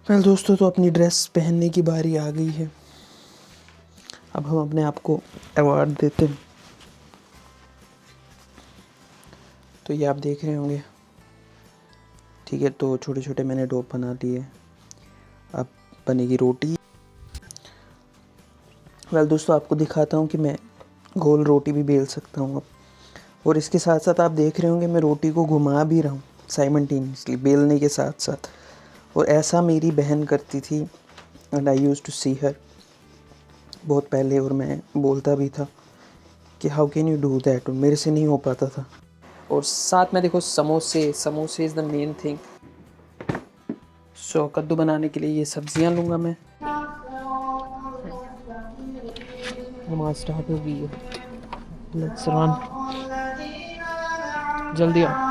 Well दोस्तों, तो अपनी ड्रेस पहनने की बारी आ गई है। अब हम अपने आप को अवार्ड देते हैं। तो ये आप देख रहे होंगे, ठीक है। तो छोटे छोटे मैंने डोप बना लिए। अब बनेगी रोटी। वेल दोस्तों, आपको दिखाता हूँ कि मैं गोल रोटी भी बेल सकता हूँ अब। और इसके साथ साथ आप देख रहे होंगे मैं रोटी को घुमा भी रहा हूँ साइमल्टेनियसली, बेलने के साथ साथ। और ऐसा मेरी बहन करती थी एंड आई यूज़ टू सी हर बहुत पहले। और मैं बोलता भी था कि how can you do that, और मेरे से नहीं हो पाता था। और साथ में देखो समोसे इज़ द मेन थिंग। सो कद्दू बनाने के लिए ये सब्जियां लूँगा मैं। नमाज स्टार्ट हो गई है, लेट्स रन, जल्दी आओ।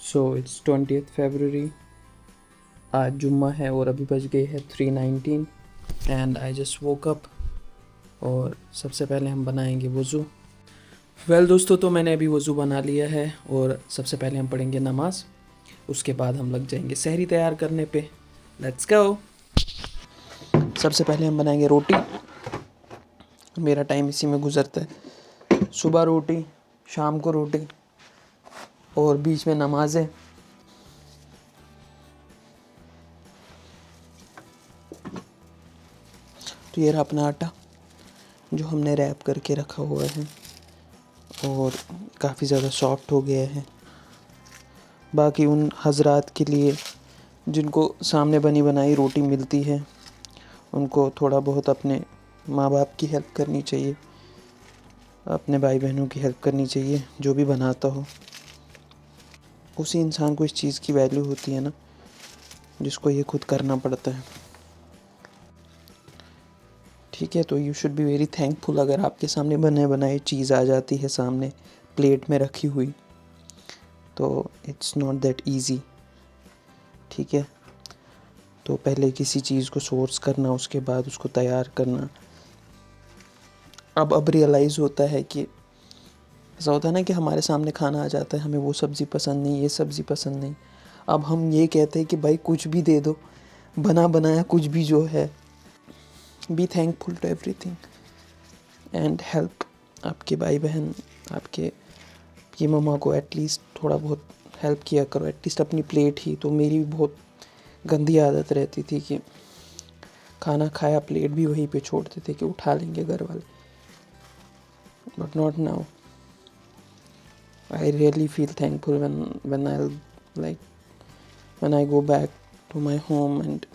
So it's 20th February। आज जुम्मा है और अभी बज गए हैं 3:19 and I just woke up. और सबसे पहले हम बनाएंगे वज़ू। वेल दोस्तों, तो मैंने अभी वज़ू बना लिया है और सबसे पहले हम पढ़ेंगे नमाज। उसके बाद हम लग जाएंगे सहरी तैयार करने पे। Let's go. सबसे पहले हम बनाएंगे रोटी। मेरा टाइम इसी में गुजरता है, सुबह रोटी, शाम को रोटी और बीच में नमाज़ें। तो ये रहा अपना आटा जो हमने रैप करके रखा हुआ है और काफ़ी ज़्यादा सॉफ्ट हो गया है। बाकी उन हजरात के लिए जिनको सामने बनी बनाई रोटी मिलती है, उनको थोड़ा बहुत अपने माँ बाप की हेल्प करनी चाहिए, अपने भाई बहनों की हेल्प करनी चाहिए। जो भी बनाता हो, उसी इंसान को इस चीज़ की वैल्यू होती है ना, जिसको ये खुद करना पड़ता है। ठीक है, तो you should be very thankful अगर आपके सामने बने बनाई चीज़ आ जाती है सामने प्लेट में रखी हुई। तो इट्स नॉट दैट ईज़ी। ठीक है, तो पहले किसी चीज़ को सोर्स करना, उसके बाद उसको तैयार करना। अब रियलाइज़ होता है कि ऐसा होता है ना कि हमारे सामने खाना आ जाता है, हमें वो सब्ज़ी पसंद नहीं, ये सब्ज़ी पसंद नहीं। अब हम ये कहते हैं कि भाई कुछ भी दे दो, बना बनाया कुछ भी जो है। Be thankful to everything and help आपके भाई बहन, आपकी मम्मा को एटलीस्ट थोड़ा बहुत हेल्प किया करो, एटलीस्ट अपनी प्लेट ही। तो मेरी भी बहुत गंदी आदत रहती थी कि खाना खाया प्लेट भी वहीं पे छोड़ते थे कि उठा लेंगे घर वाले। But not now. I really feel thankful when I go back to my home and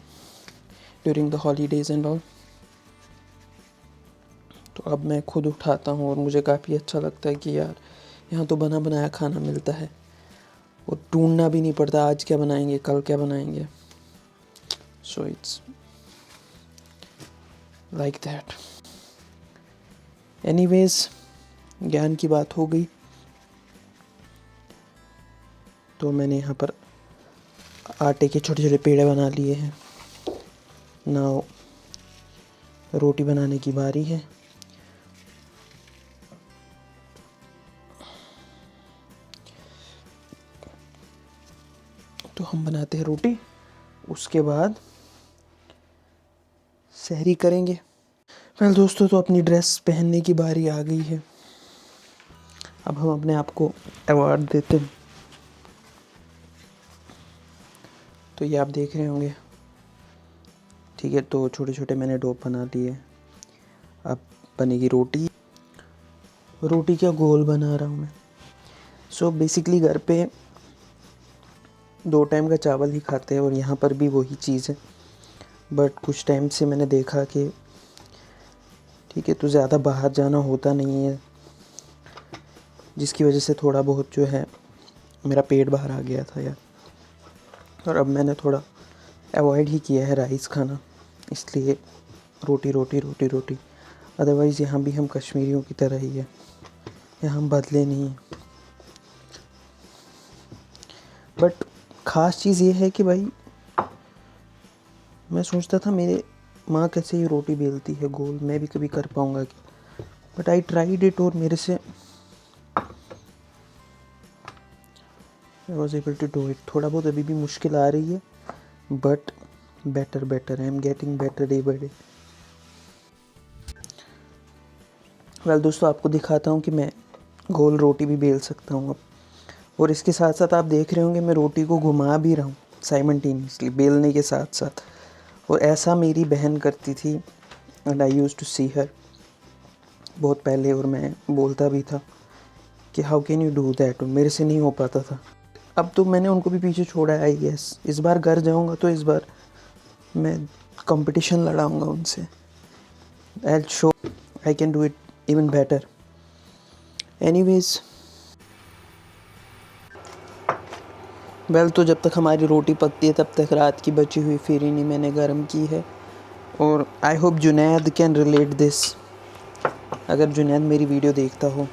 during the holidays and all. तो अब मैं खुद उठाता हूँ और मुझे काफ़ी अच्छा लगता है कि यार यहाँ तो बना बनाया खाना मिलता है और ढूंढना भी नहीं पड़ता आज क्या बनाएंगे, कल क्या बनाएंगे। So it's like that. Anyways, ज्ञान की बात हो गई। तो मैंने यहाँ पर आटे के छोटे छोटे पेड़े बना लिए हैं। नाउ रोटी बनाने की बारी है। तो हम बनाते हैं रोटी, उसके बाद सहरी करेंगे। वेल दोस्तों, तो अपनी ड्रेस पहनने की बारी आ गई है। अब हम अपने आप को अवार्ड देते हैं। तो ये आप देख रहे होंगे, ठीक है। तो छोटे छोटे मैंने डोप बना लिए। अब बनेगी रोटी। रोटी क्या गोल बना रहा हूँ मैं। सो बेसिकली घर पे 2 टाइम का चावल ही खाते हैं और यहाँ पर भी वही चीज़ है। बट कुछ टाइम से मैंने देखा कि ठीक है, तो ज़्यादा बाहर जाना होता नहीं है, जिसकी वजह से थोड़ा बहुत जो है मेरा पेट बाहर आ गया था यार। और अब मैंने थोड़ा अवॉइड ही किया है राइस खाना, इसलिए रोटी रोटी रोटी रोटी। अदरवाइज़ यहाँ भी हम कश्मीरियों की तरह ही है, यहाँ बदले नहीं हैं। बट ख़ास चीज़ ये है कि भाई मैं सोचता था मेरे माँ कैसे ये रोटी बेलती है गोल, मैं भी कभी कर पाऊँगा क्या, बट आई ट्राइड इट और मेरे से I was able to do it. थोड़ा बहुत अभी भी मुश्किल आ रही है but better I am getting better day by day. Well दोस्तों, आपको दिखाता हूँ कि मैं गोल रोटी भी बेल सकता हूँ अब। और इसके साथ साथ आप देख रहे होंगे मैं रोटी को घुमा भी रहा हूँ साइमल्टेनियसली, बेलने के साथ साथ। और ऐसा मेरी बहन करती थी एंड आई यूज़ टू सी हर बहुत पहले, और मैं बोलता भी था कि how can you do that, और मेरे से नहीं हो पाता था। अब तो मैंने उनको भी पीछे छोड़ा है आई गेस। इस बार घर जाऊँगा तो इस बार मैं कंपटीशन लड़ाऊँगा उनसे। I show I can do it even better. Anyways well, तो जब तक हमारी रोटी पकती है तब तक रात की बची हुई फिरीनी मैंने गर्म की है। और I hope Junaid can relate this, अगर जुनैद मेरी वीडियो देखता हो,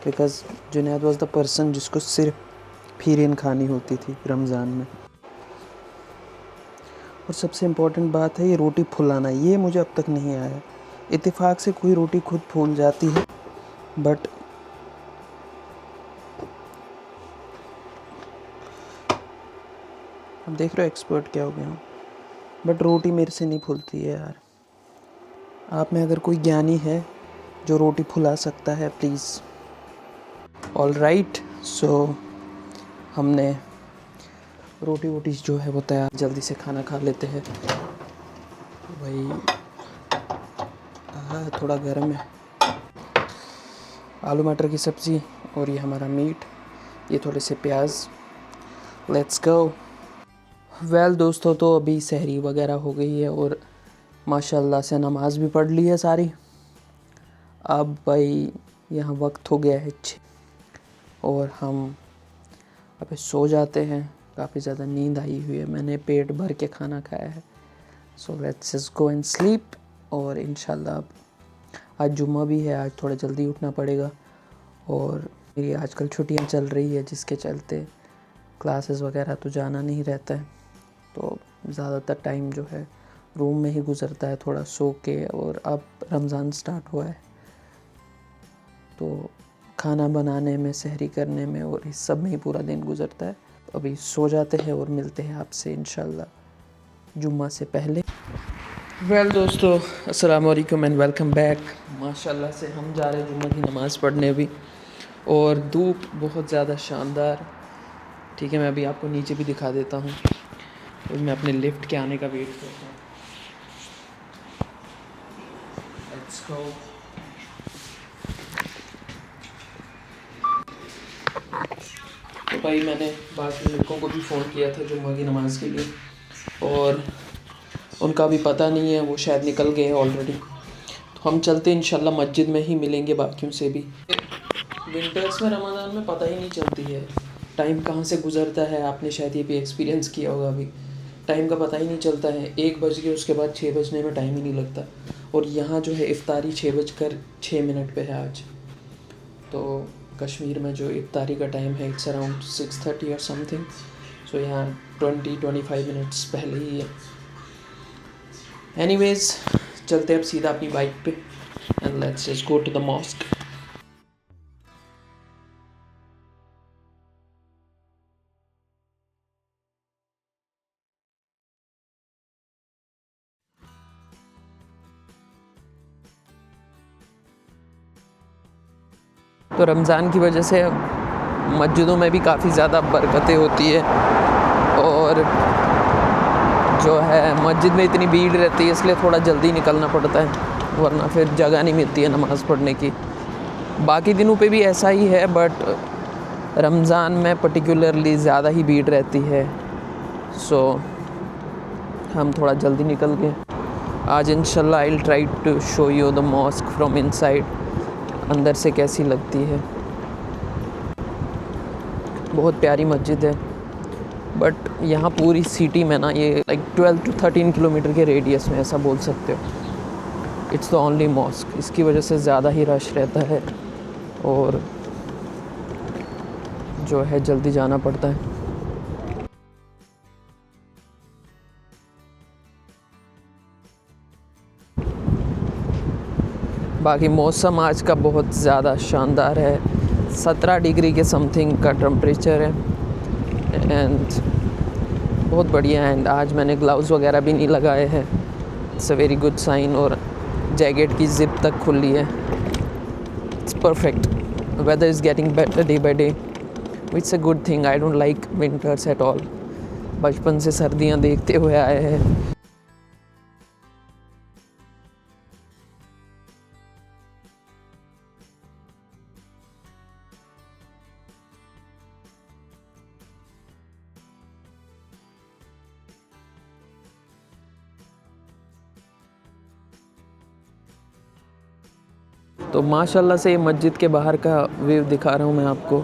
because Junaid was the person जिसको सिर्फ फिरीन खानी होती थी रमज़ान में। और सबसे इम्पोर्टेंट बात है ये रोटी फुलाना, ये मुझे अब तक नहीं आया। इत्तेफाक से कोई रोटी खुद फूल जाती है बट अब देख रहे हो एक्सपर्ट क्या हो गया हूँ, बट रोटी मेरे से नहीं फूलती है यार। आप में अगर कोई ज्ञानी है जो रोटी फुला सकता है प्लीज़। ऑल राइट, सो हमने रोटी वोटी जो है वो तैयार, जल्दी से खाना खा लेते हैं भाई। थोड़ा गर्म है, आलू मटर की सब्ज़ी और ये हमारा मीट, ये थोड़े से प्याज। Let's go. वेल दोस्तों, तो अभी सहरी वगैरह हो गई है और माशाल्लाह से नमाज़ भी पढ़ ली है सारी। अब भाई यहाँ वक्त हो गया है 6 और हम अभी सो जाते हैं। काफ़ी ज़्यादा नींद आई हुई है, मैंने पेट भर के खाना खाया है। So let's just go and sleep. और इंशाल्लाह आज जुम्मा भी है, आज थोड़ा जल्दी उठना पड़ेगा। और मेरी आजकल छुट्टियां चल रही है जिसके चलते क्लासेस वगैरह तो जाना नहीं रहता है, तो ज़्यादातर टाइम जो है रूम में ही गुज़रता है थोड़ा सो के। और अब रमज़ान स्टार्ट हुआ है तो खाना बनाने में, सहरी करने में और इस सब में ही पूरा दिन गुज़रता है। अभी सो जाते हैं और मिलते हैं आपसे इंशाल्लाह जुम्मा से पहले। वेल दोस्तों, अस्सलाम वालेकुम एंड वेलकम बैक। माशाल्लाह से हम जा रहे हैं जुम्मा की नमाज़ पढ़ने अभी, और धूप बहुत ज़्यादा शानदार। ठीक है, मैं अभी आपको नीचे भी दिखा देता हूँ और मैं अपने लिफ्ट के आने का वेट करता हूँ। Let's go. तो भाई मैंने बाकी लड़कों को भी फ़ोन किया था जुम्मा की नमाज़ के लिए, और उनका भी पता नहीं है, वो शायद निकल गए हैं ऑलरेडी। तो हम चलते इंशाल्लाह मस्जिद में ही मिलेंगे बाकियों से भी। विंटर्स में रमज़ान में पता ही नहीं चलती है टाइम कहाँ से गुजरता है। आपने शायद ये भी एक्सपीरियंस किया होगा, अभी टाइम का पता ही नहीं चलता है। 1 बज के उसके बाद 6 बजने में टाइम ही नहीं लगता। और यहाँ जो है इफ्तारी 6:06 पे है आज। तो कश्मीर में जो इफ्तारी का टाइम है इट्स अराउंड 6:30 और समथिंग। सो यहाँ 20-25 मिनट्स पहले ही है। एनीवेज चलते अब सीधा अपनी बाइक पे and let's just go to the mosque. तो रमज़ान की वजह से मस्जिदों में भी काफ़ी ज़्यादा बरकतें होती है, और जो है मस्जिद में इतनी भीड़ रहती है इसलिए थोड़ा जल्दी निकलना पड़ता है, वरना फिर जगह नहीं मिलती है नमाज़ पढ़ने की। बाकी दिनों पे भी ऐसा ही है, बट रमज़ान में पर्टिकुलरली ज़्यादा ही भीड़ रहती है। सो हम थोड़ा जल्दी निकल गए आज। इंशाल्लाह I will try to show you the mosque from inside, अंदर से कैसी लगती है। बहुत प्यारी मस्जिद है, बट यहाँ पूरी सिटी में ना ये लाइक 12 to 13 किलोमीटर के रेडियस में ऐसा बोल सकते हो, इट्स द ओनली मॉस्क। इसकी वजह से ज़्यादा ही रश रहता है। और जो है जल्दी जाना पड़ता है। बाकी मौसम आज का बहुत ज़्यादा शानदार है, 17 डिग्री के समथिंग का टेम्परेचर है एंड बहुत बढ़िया है। एंड आज मैंने ग्लव्स वगैरह भी नहीं लगाए हैं, it's a very good sign. और जैकेट की जिप तक खुली है, it's perfect. Weather is getting better day by day, it's a good thing. I don't like winters at all. बचपन से सर्दियाँ देखते हुए आए हैं। तो माशाल्लाह से ये मस्जिद के बाहर का व्यू दिखा रहा हूँ मैं आपको।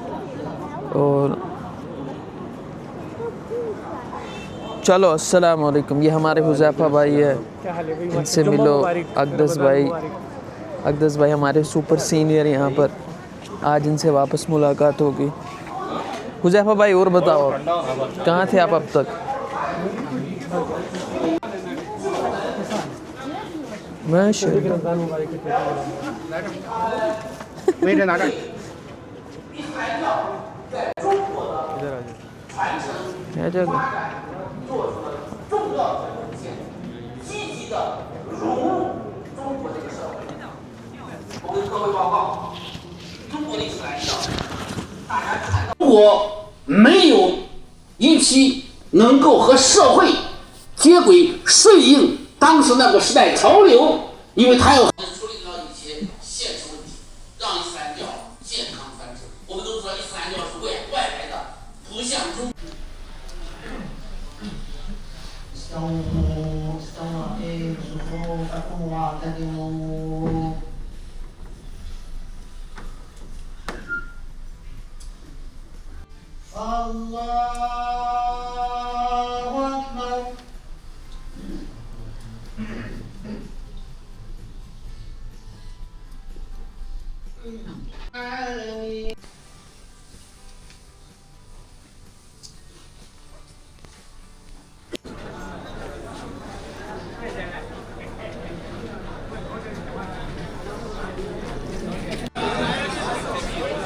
और चलो अस्सलाम वालेकुम, ये हमारे हुज़ैफा भाई है, इनसे मिलो। अक़दस भाई हमारे सुपर सीनियर यहाँ पर, आज इनसे वापस मुलाकात होगी। हुज़ैफा भाई और बताओ, कहाँ थे आप अब तक? क्या जगह?一批能够和社会接轨、顺应当时那个时代潮流，因为它要处理到一些现实问题，让伊斯兰教健康繁殖。我们都知道伊斯兰教是外来的，不像中。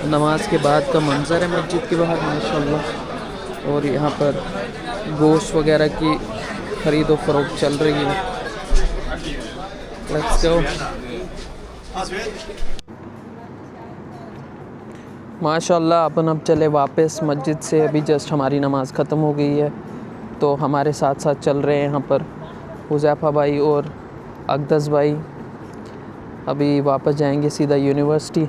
नमाज के बाद का मंज़र है मस्जिद के बाहर माशाल्लाह। और यहाँ पर गोश्त वगैरह की ख़रीदो फरोख्त चल रही है। Let's go. माशाल्लाह अपन अब चले वापस मस्जिद से। अभी जस्ट हमारी नमाज़ ख़त्म हो गई है, तो हमारे साथ साथ चल रहे हैं यहाँ पर हुज़ैफा भाई और अक़दस भाई। अभी वापस जाएंगे सीधा यूनिवर्सिटी,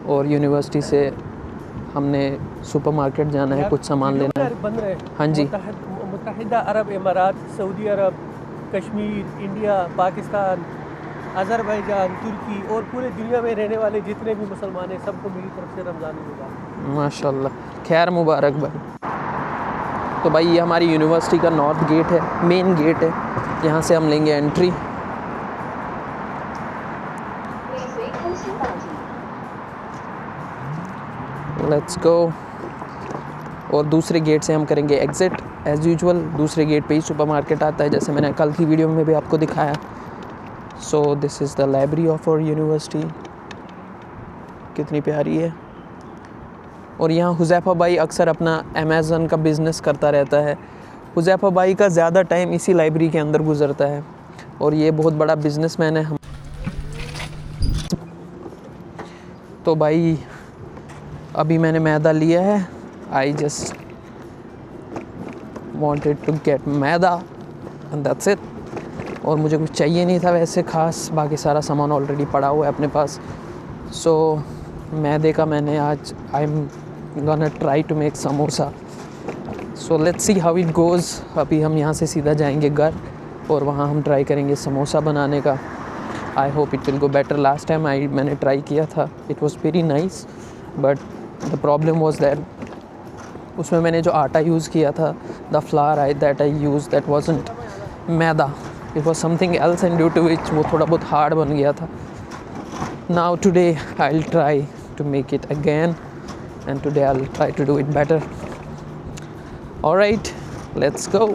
और यूनिवर्सिटी से हमने सुपरमार्केट जाना है, कुछ सामान लेना है। हाँ जी। मुत्तहिदा अरब इमारात, सऊदी अरब, कश्मीर, इंडिया, पाकिस्तान, अज़रबैजान, तुर्की और पूरे दुनिया में रहने वाले जितने भी मुसलमान हैं, सबको मेरी तरफ से रमज़ान मुबारक। माशाल्लाह, खैर मुबारक भाई। तो भाई ये हमारी यूनिवर्सिटी का नॉर्थ गेट है, मेन गेट है, यहाँ से हम लेंगे एंट्री। Let's go. और दूसरे गेट से हम करेंगे एग्ज़िट एज़ यूजुअल। दूसरे गेट पे ही सुपरमार्केट आता है, जैसे मैंने कल की वीडियो में भी आपको दिखाया। So this is the library of our university, कितनी प्यारी है। और यहाँ हुज़ैफा भाई अक्सर अपना अमेज़न का बिज़नेस करता रहता है। हुज़ैफा भाई का ज़्यादा टाइम इसी लाइब्रेरी के अंदर गुजरता है, और ये बहुत बड़ा बिज़नेसमैन है। हम तो भाई अभी मैंने मैदा लिया है, I just wanted to get maida and that's it। और मुझे कुछ चाहिए नहीं था वैसे ख़ास, बाकी सारा सामान ऑलरेडी पड़ा हुआ है अपने पास। सो मैदे का मैंने आज I am gonna try to make samosa. So let's see how it goes. अभी हम यहाँ से सीधा जाएंगे घर, और वहाँ हम ट्राई करेंगे समोसा बनाने का। I hope it will go better. Last time मैंने ट्राई किया था, it was very nice, but the problem was that उसमें मैंने जो आटा यूज़ किया था, the flour that I use, that wasn't maida, it was something else, and due to which वो थोड़ा बहुत हार्ड बन गया था। Now today I'll try to make it again, and today I'll try to do it better. All right, let's go.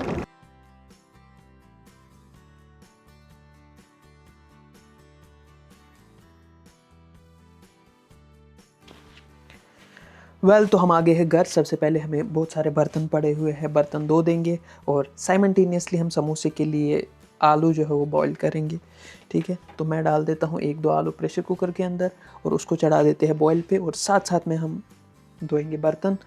तो हम आ गए हैं घर। सबसे पहले हमें बहुत सारे बर्तन पड़े हुए हैं, बर्तन धो देंगे और साइमल्टेनियसली हम समोसे के लिए आलू जो है वो बॉईल करेंगे। ठीक है, तो मैं डाल देता हूँ 1-2 आलू प्रेशर कुकर के अंदर और उसको चढ़ा देते हैं बॉईल पे, और साथ साथ में हम धोएंगे बर्तन।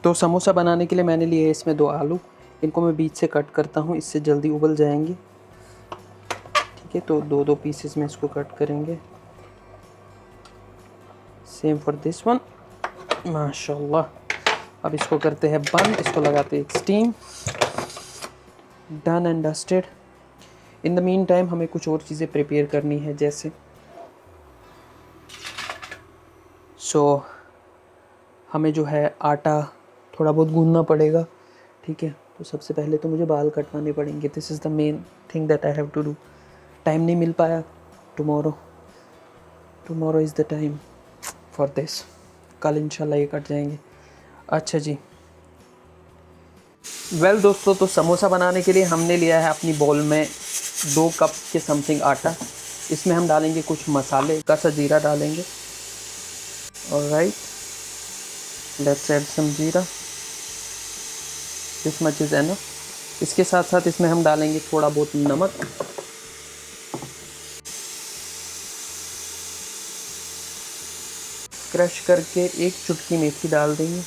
तो समोसा बनाने के लिए मैंने लिए इसमें 2 आलू। इनको मैं बीच से कट करता हूँ, इससे जल्दी उबल जाएंगे। ठीक है, तो 2-2 पीसेस में इसको कट करेंगे। Same for this one. माशाल्लाह। अब इसको करते हैं बंद, इसको लगाते हैं एक steam. Done and dusted. In the mean time हमें कुछ और चीज़ें प्रिपेयर करनी है, जैसे हमें जो है आटा थोड़ा बहुत गूंदना पड़ेगा। ठीक है, तो सबसे पहले तो मुझे बाल कटवाने पड़ेंगे। This is the main thing that I have to do. Time नहीं मिल पाया, tomorrow is the time for this. कल इंशाल्लाह ये कट जाएंगे। अच्छा जी, दोस्तों, तो समोसा बनाने के लिए हमने लिया है अपनी बाउल में 2 कप के समथिंग आटा। इसमें हम डालेंगे कुछ मसाले, सा जीरा डालेंगे। ऑलराइट, लेट्स ऐड सम जीरा, दिस मच इज़ एनफ। इसके साथ साथ इसमें हम डालेंगे थोड़ा बहुत नमक, क्रश करके 1 चुटकी मेथी डाल देंगे,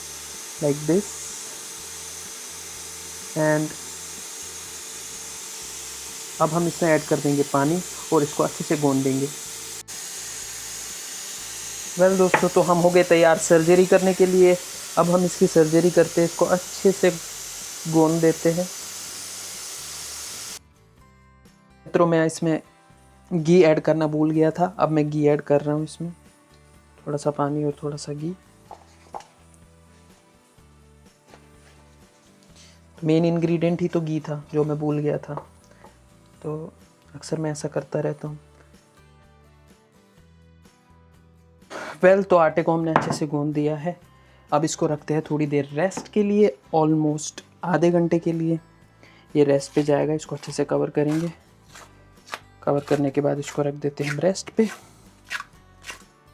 लाइक दिस। एंड अब हम इसमें ऐड कर देंगे पानी और इसको अच्छे से गूंद देंगे। दोस्तों, तो हम हो गए तैयार सर्जरी करने के लिए। अब हम इसकी सर्जरी करते हैं, इसको अच्छे से गूंद देते हैं। तो मैं इसमें घी ऐड करना भूल गया था, अब मैं घी ऐड कर रहा हूँ इसमें, थोड़ा सा पानी और थोड़ा सा घी। मेन इंग्रेडिएंट ही तो घी था, जो मैं भूल गया था, तो अक्सर मैं ऐसा करता रहता हूँ। तो आटे को हमने अच्छे से गूंद दिया है। अब इसको रखते हैं थोड़ी देर रेस्ट के लिए, ऑलमोस्ट आधे घंटे के लिए ये रेस्ट पे जाएगा। इसको अच्छे से कवर करेंगे। कवर करने के बाद इसको रख देते हैं हम रेस्ट पे।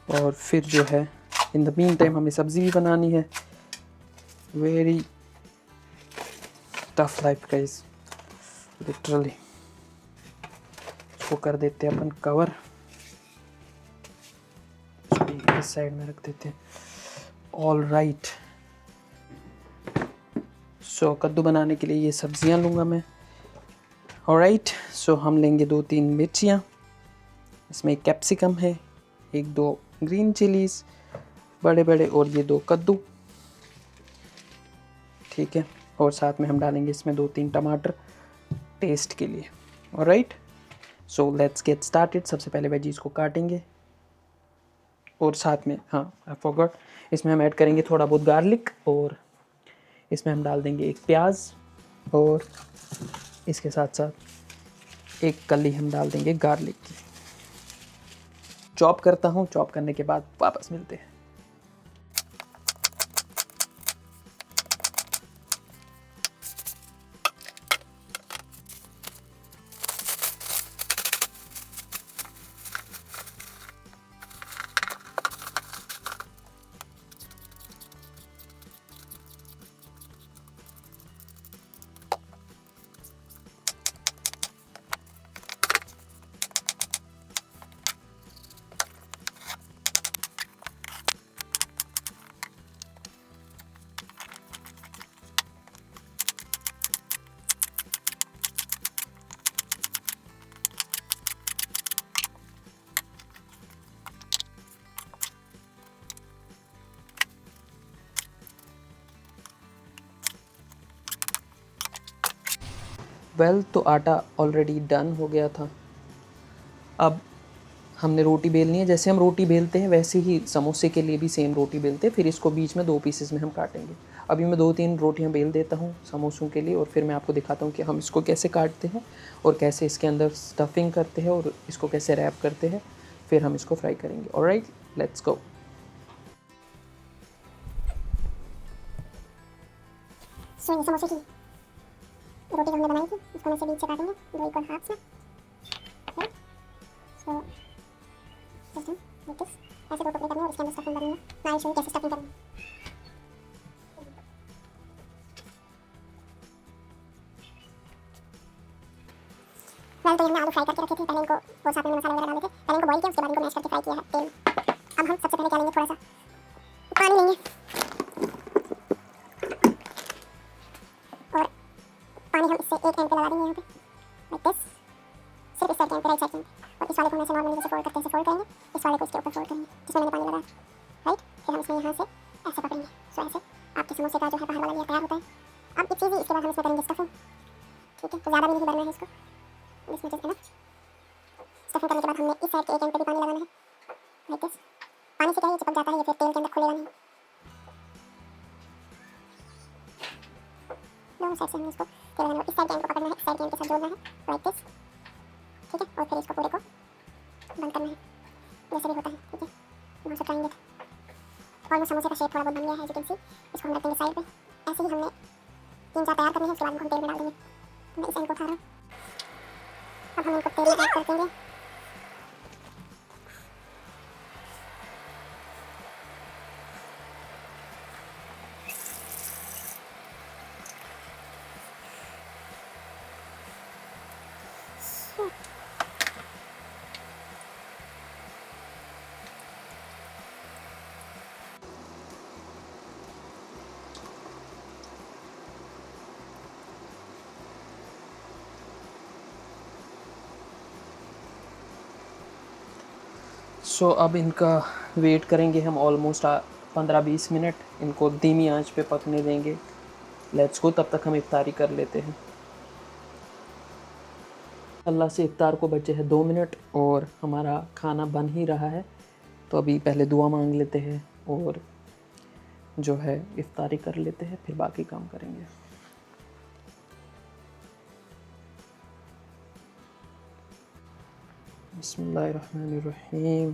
और फिर जो है इन द मीन टाइम हमें सब्ज़ी भी बनानी है। Very tough life guys, literally. इसको कर देते हैं अपन कवर, इस साइड में रख देते हैं। ऑल राइट, कद्दू बनाने के लिए ये सब्जियां लूँगा मैं। ऑल राइट, हम लेंगे 2-3 मिर्चियाँ, इसमें 1 कैप्सिकम है, 1-2 ग्रीन चिलीज़ बड़े बड़े, और ये 2 कद्दू। ठीक है, और साथ में हम डालेंगे इसमें 2-3 टमाटर टेस्ट के लिए। All right, let's get started. सबसे पहले वेजीज को काटेंगे, और साथ में आई फॉरगॉट, इसमें हम ऐड करेंगे थोड़ा बहुत गार्लिक, और इसमें हम डाल देंगे 1 प्याज, और इसके साथ साथ 1 कली हम डाल देंगे गार्लिक की। चॉप करता हूँ, चॉप करने के बाद वापस मिलते हैं। 12 तो आटा ऑलरेडी डन हो गया था। अब हमने रोटी बेलनी है, जैसे हम रोटी बेलते हैं वैसे ही समोसे के लिए भी सेम रोटी बेलते हैं। फिर इसको बीच में 2 पीसेस में हम काटेंगे। अभी मैं 2-3 रोटियां बेल देता हूँ समोसों के लिए, और फिर मैं आपको दिखाता हूँ कि हम इसको कैसे काटते हैं और कैसे इसके अंदर स्टफिंग करते हैं और इसको कैसे रैप करते हैं। फिर हम इसको फ्राई करेंगे। Alright, let's go. सो ये समोसे की रोटी जो हमने बनाई थी उसको हम ऐसे बीच से काटेंगे 2 इक्वल हाफ्स में। सो जस्ट लाइक दिस, ऐसे 2 टुकड़े करने हैं और इसके अंदर स्टफिंग करनी है। मैं शो कैसे स्टफिंग करनी है। वेल तो हमने आलू फ्राई करके रखे थे, पहले इनको वो साथ में मसाला वगैरह डाले थे, पहले इनको बॉईल किया, उसके बाद इनको मैश करके फ्राई किया है तेल। अब हम सबसे पहले क्या लेंगे, थोड़ा सा पानी लेंगे और पानी हम इससे एक एंड पे लगा देंगे यहाँ पे लाइक दिस, सिर्फ इस साइड के एंड पे, राइट साइड के एंड पे। और इस वाले को हम ऐसे नॉर्मली जैसे फोल्ड करते हैं ऐसे फोल्ड करेंगे, इस वाले को इसके ऊपर फोल्ड करेंगे जिसमें मैंने पानी लगाया, राइट। फिर हम इसमें यहाँ से ऐसे पकड़ेंगे। सो ऐसे आपके समोसे का जो है बाहर वाला लेयर तैयार होता है। अब इट्स ईजी, इसके बाद हम इसमें करेंगे स्टफिंग, ठीक है। तो ज़्यादा भी नहीं भरना है इसको, इसमें जस्ट इनफ। स्टफिंग करने के बाद हमने इस साइड के एक एंड पे भी पानी लगाना है लाइक दिस। पानी से क्या है, ये चिपक जाता है, ये फिर तेल के अंदर खुलेगा नहीं। दोनों साइड से हमने इसको तेल लगाना है, इस साइड के एंड को पकड़ना है, इस साइड के एंड के साथ जोड़ना है लाइक दिस, ठीक है। और फिर इसको पूरे को बंद करना है जैसे भी होता है, ठीक है। वहाँ से ट्राइंगल ऑलमोस्ट समोसे का शेप थोड़ा बहुत बन गया है, एज यू कैन सी। इसको हम रखेंगे साइड पे। ऐसे ही हमने 3-4 तैयार करने हैं, उसके बाद हम तेल में डाल देंगे। मैं इस एंड को उठा रहा हूँ। अब हम इनको तेल में ऐड कर देंगे। सो अब इनका वेट करेंगे हम ऑलमोस्ट 15-20 मिनट। इनको धीमी आंच पे पकने देंगे। लेट्स गो, तब तक हम इफ्तारी कर लेते हैं। अल्लाह से इफ्तार को बचे हैं 2 मिनट और हमारा खाना बन ही रहा है। तो अभी पहले दुआ मांग लेते हैं और जो है इफ्तारी कर लेते हैं, फिर बाकी काम करेंगे। बिस्मिल्लाहिर्रहमानिर्रहीम।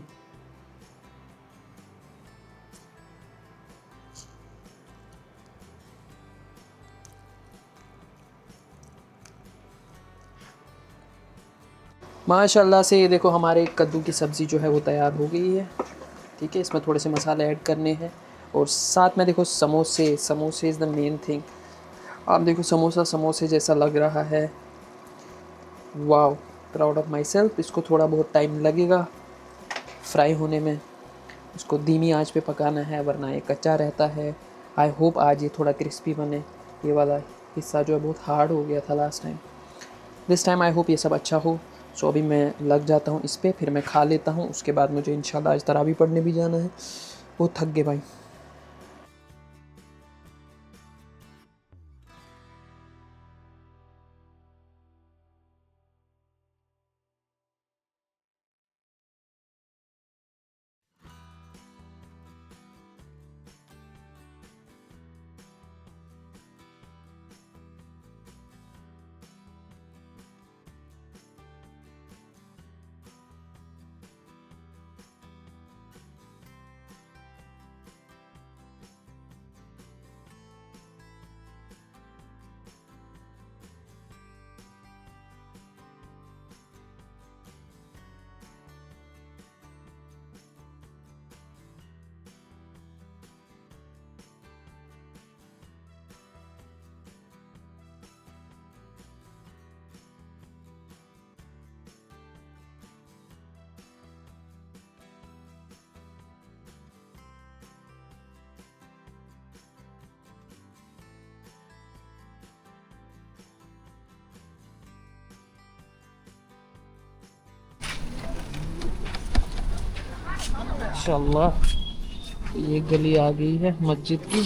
माशाल्लाह से ये देखो हमारे कद्दू की सब्ज़ी जो है वो तैयार हो गई है, ठीक है। इसमें थोड़े से मसाले ऐड करने हैं और साथ में देखो समोसे इज़ द मेन थिंग। आप देखो समोसा समोसे जैसा लग रहा है। वाव, प्राउड ऑफ माई सेल्फ। इसको थोड़ा बहुत टाइम लगेगा फ्राई होने में, इसको धीमी आंच पे पकाना है वरना ये कच्चा रहता है। आई होप आज ये थोड़ा क्रिस्पी बने। ये वाला हिस्सा जो है बहुत हार्ड हो गया था last time. This time I hope ये सब अच्छा हो। सो अभी मैं लग जाता हूँ इस पर, फिर मैं खा लेता हूँ। उसके बाद मुझे इंशाल्लाह आज तरावी पढ़ने भी जाना है। वो थक गए भाई। माशाल्लाह ये गली आ गई है मस्जिद की।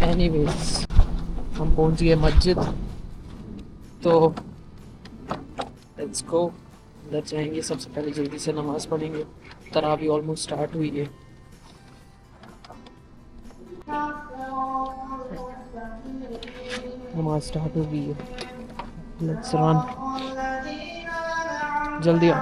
एनीवेज हम पहुंच गए मस्जिद, तो लेट्स गो। अंदर जाएंगे, सबसे पहले जल्दी से नमाज पढ़ेंगे। तरावी ऑलमोस्ट स्टार्ट हुई है। नमाज स्टार्ट हो गई है। लेट्स रन, जल्दी आओ।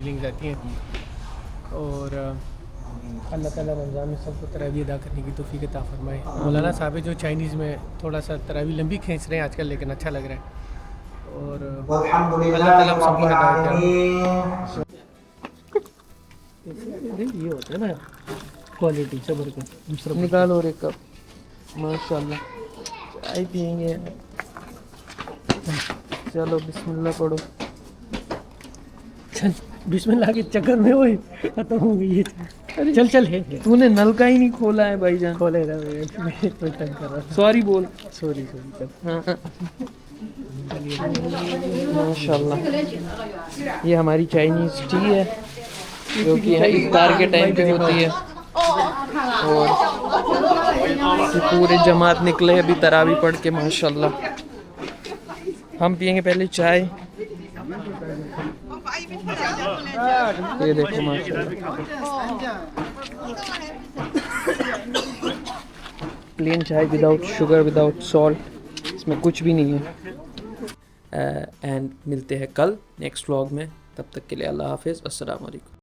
फीलिंग्स आती हैं। और अल्लाह ताला रमज़ान में सबको तरावी अदा करने की तौफीक अता फरमाए। मौलाना साहब जो चाइनीज़ में थोड़ा सा तरावी लंबी खींच रहे हैं आजकल, लेकिन अच्छा लग रहा है। और अल्लाह ताला हम सबको हिदायत करे। ये होता है ना क्वालिटी सब्र का। दूसरा निकालो और एक कप, माशाल्लाह चाय पियेंगे। चलो बिस्मिल्लाह पढ़ो। चल बिस्मिल्लाह के चक्कर में वही खत्म हो गई है। चल चल है तूने नल का ही नहीं खोला है भाईजान। खोले ना मैं कोई तंग कर रहा था। सॉरी बोल। सॉरी चल। हाँ माशाल्लाह। ये हमारी चाइनीज़ टी है जो कि इफ्तार के टाइम पे होती है। और पूरे जमात निकले अभी तरावी पढ़ के माशाल्लाह। हम पियेंगे पहले चाय। ये देखो माशाल्लाह, प्लेन चाय विदाउट शुगर विदाउट सॉल्ट, इसमें कुछ भी नहीं है। एंड मिलते हैं कल नेक्स्ट व्लॉग में। तब तक के लिए अल्लाह हाफिज़, अस्सलाम वालेकुम।